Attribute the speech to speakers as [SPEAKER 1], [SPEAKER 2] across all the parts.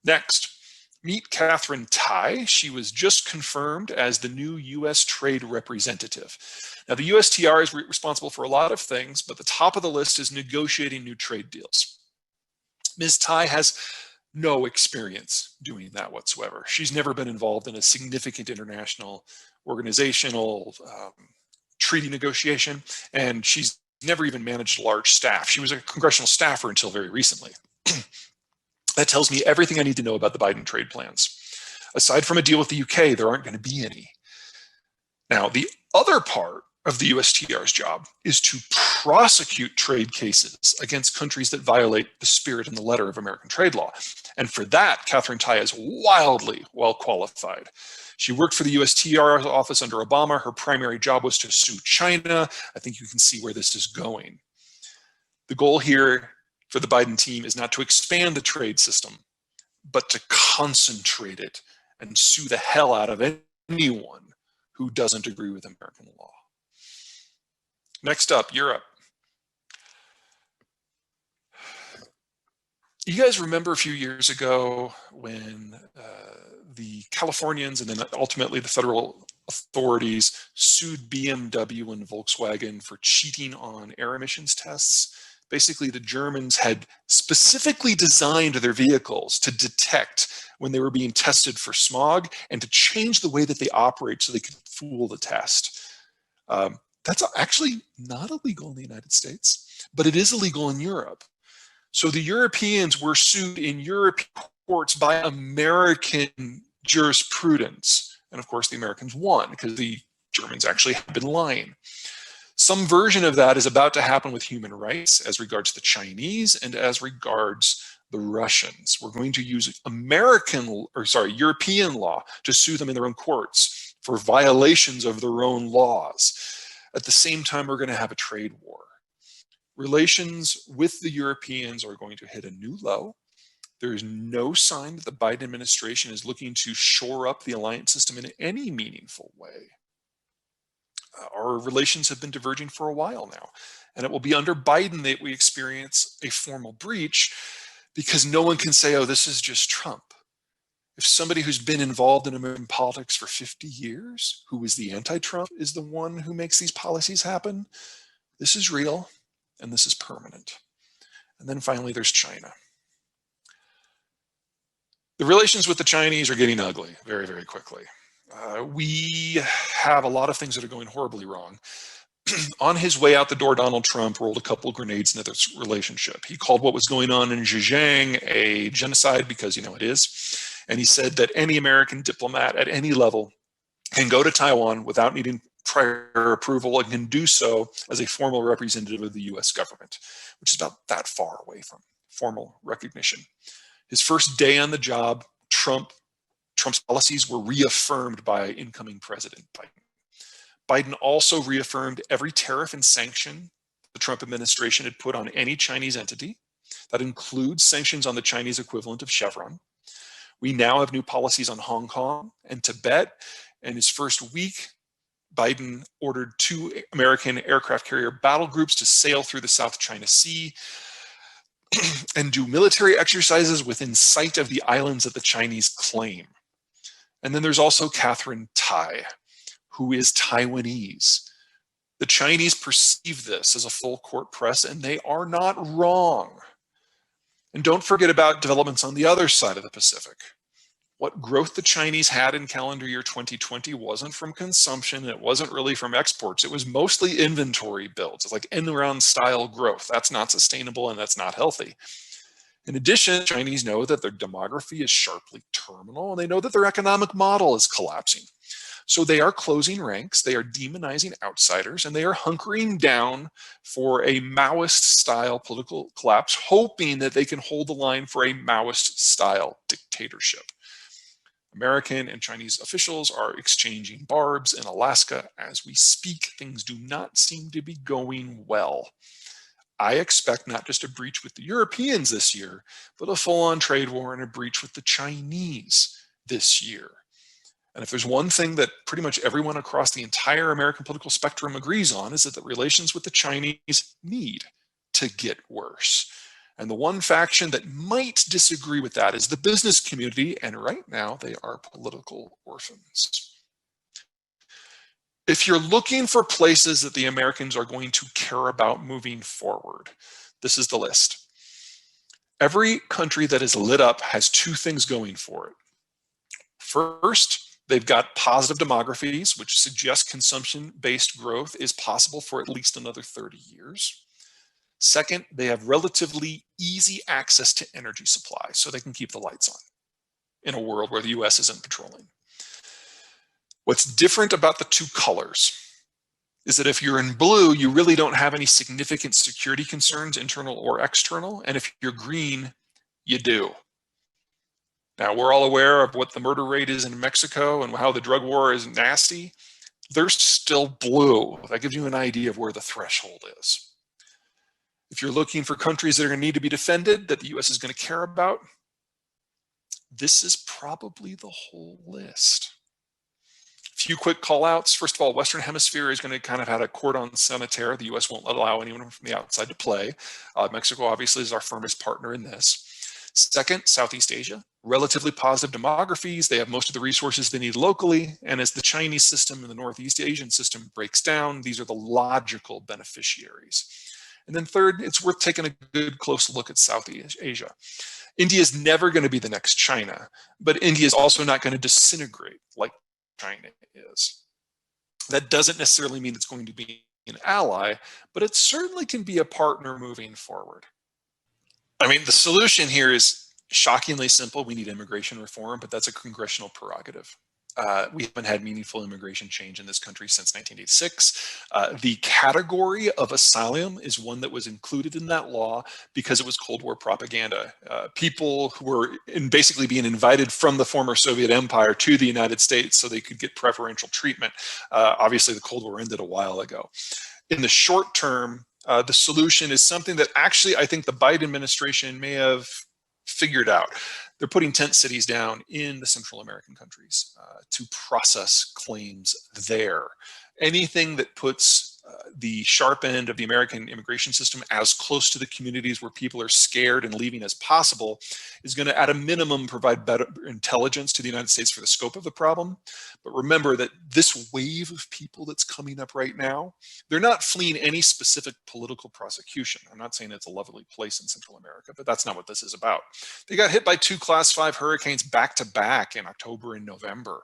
[SPEAKER 1] Next, meet Catherine Tai. She was just confirmed as the new U.S. Trade Representative. Now, the USTR is responsible for a lot of things, but the top of the list is negotiating new trade deals. Ms. Tai has no experience doing that whatsoever. She's never been involved in a significant international organizational treaty negotiation, and she's never even managed a large staff. She was a congressional staffer until very recently. That tells me everything I need to know about the Biden trade plans. Aside from a deal with the UK, there aren't going to be any. Now, the other part of the USTR's job is to prosecute trade cases against countries that violate the spirit and the letter of American trade law. And for that, Catherine Tai is wildly well qualified. She worked for the USTR office under Obama. Her primary job was to sue China. I think you can see where this is going. The goal here for the Biden team is not to expand the trade system, but to concentrate it and sue the hell out of anyone who doesn't agree with American law. Next up, Europe. You guys remember a few years ago when the Californians and then ultimately the federal authorities sued BMW and Volkswagen for cheating on air emissions tests? Basically, the Germans had specifically designed their vehicles to detect when they were being tested for smog and to change the way that they operate so they could fool the test. That's actually not illegal in the United States, but it is illegal in Europe. So the Europeans were sued in European courts by American jurisprudence. And of course, the Americans won because the Germans actually had been lying. Some version of that is about to happen with human rights as regards the Chinese and as regards the Russians. We're going to use European law to sue them in their own courts for violations of their own laws. At the same time, we're going to have a trade war. Relations with the Europeans are going to hit a new low. There is no sign that the Biden administration is looking to shore up the alliance system in any meaningful way. Our relations have been diverging for a while now, and it will be under Biden that we experience a formal breach because no one can say, oh, this is just Trump. If somebody who's been involved in American politics for 50 years, who is the anti-Trump, is the one who makes these policies happen, this is real and this is permanent. And then finally, there's China. The relations with the Chinese are getting ugly very, very quickly. We have a lot of things that are going horribly wrong. On his way out the door, Donald Trump rolled a couple of grenades into this relationship. He called what was going on in Zhejiang a genocide because, you know, it is. And he said that any American diplomat at any level can go to Taiwan without needing prior approval and can do so as a formal representative of the US government, which is about that far away from formal recognition. His first day on the job, Trump's policies were reaffirmed by incoming President Biden. Biden also reaffirmed every tariff and sanction the Trump administration had put on any Chinese entity. That includes sanctions on the Chinese equivalent of Chevron. We now have new policies on Hong Kong and Tibet. In his first week, Biden ordered 2 American aircraft carrier battle groups to sail through the South China Sea and do military exercises within sight of the islands that the Chinese claim. And then there's also Catherine Tai, who is Taiwanese. The Chinese perceive this as a full court press, and they are not wrong. And don't forget about developments on the other side of the Pacific. What growth the Chinese had in calendar year 2020 wasn't from consumption. It wasn't really from exports. It was mostly inventory builds. It's like end-around style growth. That's not sustainable and that's not healthy. In addition, Chinese know that their demography is sharply terminal, and they know that their economic model is collapsing. So they are closing ranks, they are demonizing outsiders, and they are hunkering down for a Maoist-style political collapse, hoping that they can hold the line for a Maoist-style dictatorship. American and Chinese officials are exchanging barbs in Alaska as we speak. Things do not seem to be going well. I expect not just a breach with the Europeans this year, but a full-on trade war and a breach with the Chinese this year. And if there's one thing that pretty much everyone across the entire American political spectrum agrees on, is that the relations with the Chinese need to get worse. And the one faction that might disagree with that is the business community, and right now they are political orphans. If you're looking for places that the Americans are going to care about moving forward, this is the list. Every country that is lit up has two things going for it. First, they've got positive demographies, which suggest consumption-based growth is possible for at least another 30 years. Second, they have relatively easy access to energy supply, so they can keep the lights on in a world where the US isn't patrolling. What's different about the two colors is that if you're in blue, you really don't have any significant security concerns, internal or external, and if you're green, you do. Now, we're all aware of what the murder rate is in Mexico and how the drug war is nasty. They're still blue. That gives you an idea of where the threshold is. If you're looking for countries that are going to need to be defended, that the US is going to care about, this is probably the whole list. A few quick call outs. First of all, Western Hemisphere is going to kind of have a cordon sanitaire. The US won't allow anyone from the outside to play. Mexico obviously is our firmest partner in this. Second, Southeast Asia, relatively positive demographies. They have most of the resources they need locally. And as the Chinese system and the Northeast Asian system breaks down, these are the logical beneficiaries. And then third, it's worth taking a good close look at Southeast Asia. India is never going to be the next China, but India is also not going to disintegrate like China is. That doesn't necessarily mean it's going to be an ally, but it certainly can be a partner moving forward. I mean, the solution here is shockingly simple. We need immigration reform, but that's a congressional prerogative. We haven't had meaningful immigration change in this country since 1986. The category of asylum is one that was included in that law because it was Cold War propaganda. People who were basically being invited from the former Soviet Empire to the United States so they could get preferential treatment. Obviously, the Cold War ended a while ago. In the short term, the solution is something that actually I think the Biden administration may have figured out. They're putting tent cities down in the Central American countries to process claims there. Anything that puts the sharp end of the American immigration system as close to the communities where people are scared and leaving as possible is going to, at a minimum, provide better intelligence to the United States for the scope of the problem. But remember that this wave of people that's coming up right now, they're not fleeing any specific political prosecution. I'm not saying it's a lovely place in Central America, but that's not what this is about. They got hit by 2 Class 5 hurricanes back to back in October and November.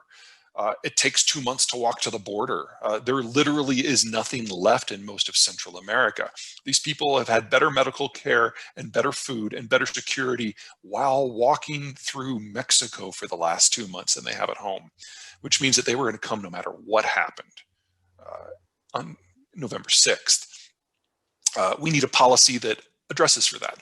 [SPEAKER 1] It takes 2 months to walk to the border. There literally is nothing left in most of Central America. These people have had better medical care and better food and better security while walking through Mexico for the last 2 months than they have at home, which means that they were going to come no matter what happened on November 6th. We need a policy that addresses for that.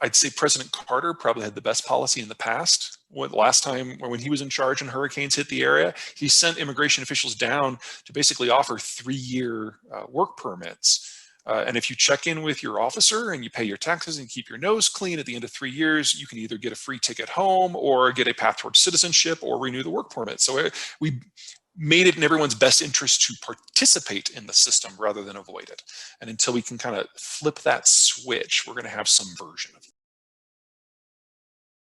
[SPEAKER 1] I'd say President Carter probably had the best policy in the past. Last time when he was in charge and hurricanes hit the area, he sent immigration officials down to basically offer 3-year work permits. And if you check in with your officer and you pay your taxes and keep your nose clean at the end of 3 years, you can either get a free ticket home or get a path towards citizenship or renew the work permit. So we made it in everyone's best interest to participate in the system rather than avoid it. And until we can kind of flip that switch, we're going to have some version of